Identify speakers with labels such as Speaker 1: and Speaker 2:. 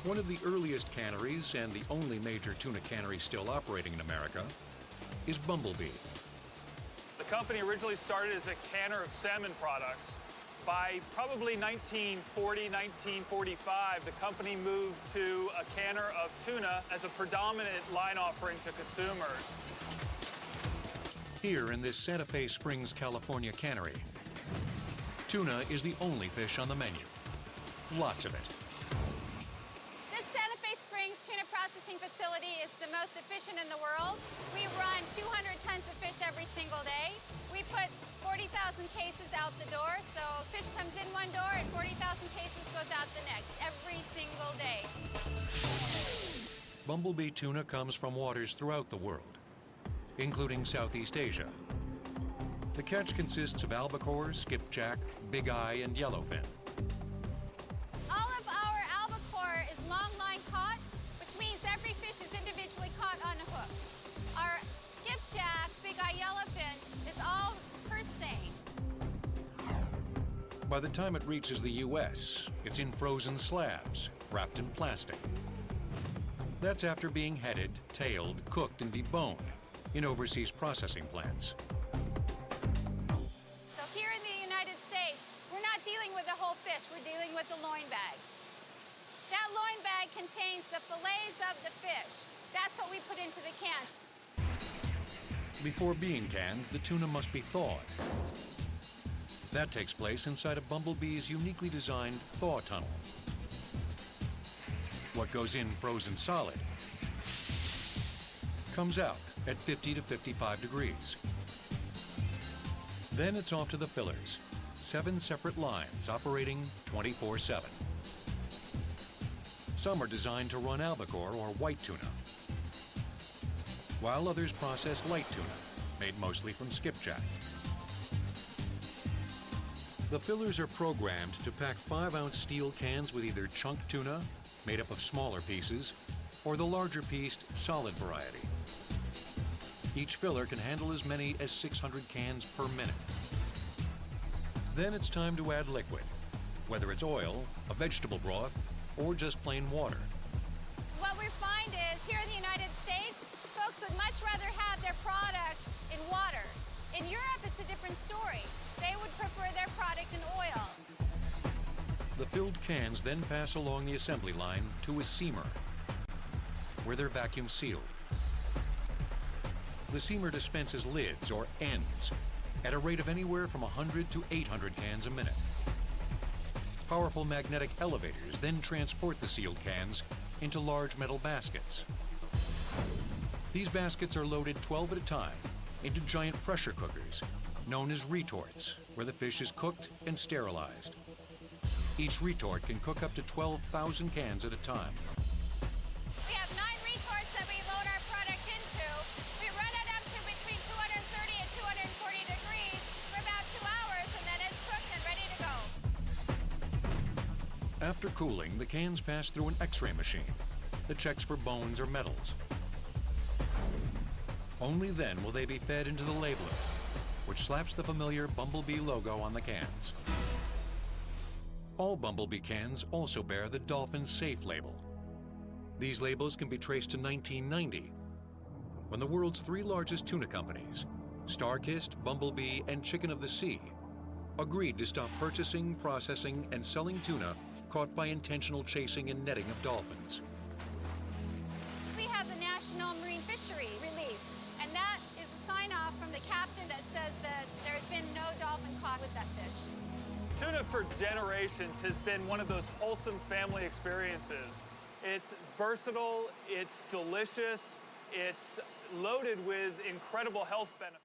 Speaker 1: One of the earliest canneries, and the only major tuna cannery still operating in America, is Bumblebee.
Speaker 2: The company originally started as a canner of salmon products. By probably 1940, 1945, the company moved to a canner of tuna as a predominant line offering to consumers.
Speaker 1: Here in this Santa Fe Springs, California cannery, tuna is the only fish on the menu. Lots of it.
Speaker 3: This Santa Fe Springs tuna processing facility is the most efficient in the world. We run 200 tons of fish every single day. We put 40,000 cases out the door, so fish comes in one door and 40,000 cases goes out the next every single day.
Speaker 1: Bumblebee tuna comes from waters throughout the world, including Southeast Asia. The catch consists of albacore, skipjack, big eye, and yellowfin.
Speaker 3: All of our albacore is long line caught, which means every fish is individually caught on a hook. Our skipjack, big eye yellowfin, is all purse seined.
Speaker 1: By the time it reaches the U.S., it's in frozen slabs, wrapped in plastic. That's after being headed, tailed, cooked, and deboned in overseas processing plants.
Speaker 3: So here in the United States, we're not dealing with the whole fish, we're dealing with the loin bag. That loin bag contains the fillets of the fish. That's what we put into the cans.
Speaker 1: Before being canned, the tuna must be thawed. That takes place inside a Bumblebee's uniquely designed thaw tunnel. What goes in frozen solid comes out at 50 to 55 degrees. Then it's off to the fillers, 7 separate lines operating 24/7. Some are designed to run albacore or white tuna, while others process light tuna, made mostly from skipjack. The fillers are programmed to pack 5-ounce steel cans with either chunk tuna, made up of smaller pieces, or the larger pieced solid variety. Each filler can handle as many as 600 cans per minute. Then it's time to add liquid, whether it's oil, a vegetable broth, or just plain water.
Speaker 3: What we find is, here in the United States, folks would much rather have their product in water. In Europe, it's a different story. They would prefer their product in oil.
Speaker 1: The filled cans then pass along the assembly line to a seamer, where they're vacuum sealed. The seamer dispenses lids, or ends, at a rate of anywhere from 100 to 800 cans a minute. Powerful magnetic elevators then transport the sealed cans into large metal baskets. These baskets are loaded 12 at a time into giant pressure cookers, known as retorts, where the fish is cooked and sterilized. Each retort can cook up to 12,000 cans at a time.
Speaker 3: We have 9 retorts that we load our product into. We run it up to between 230 and 240 degrees for about 2 hours, and then it's cooked and ready to go.
Speaker 1: After cooling, the cans pass through an X-ray machine that checks for bones or metals. Only then will they be fed into the labeler, which slaps the familiar Bumblebee logo on the cans. All Bumblebee cans also bear the Dolphin Safe label. These labels can be traced to 1990, when the world's 3 largest tuna companies, Starkist, Bumblebee, and Chicken of the Sea, agreed to stop purchasing, processing, and selling tuna caught by intentional chasing and netting of dolphins.
Speaker 3: We have the National Marine Fishery release, and that is a sign-off from the captain that says that there's been no dolphin caught with that fish.
Speaker 2: Tuna for generations has been one of those wholesome family experiences. It's versatile, it's delicious, it's loaded with incredible health benefits.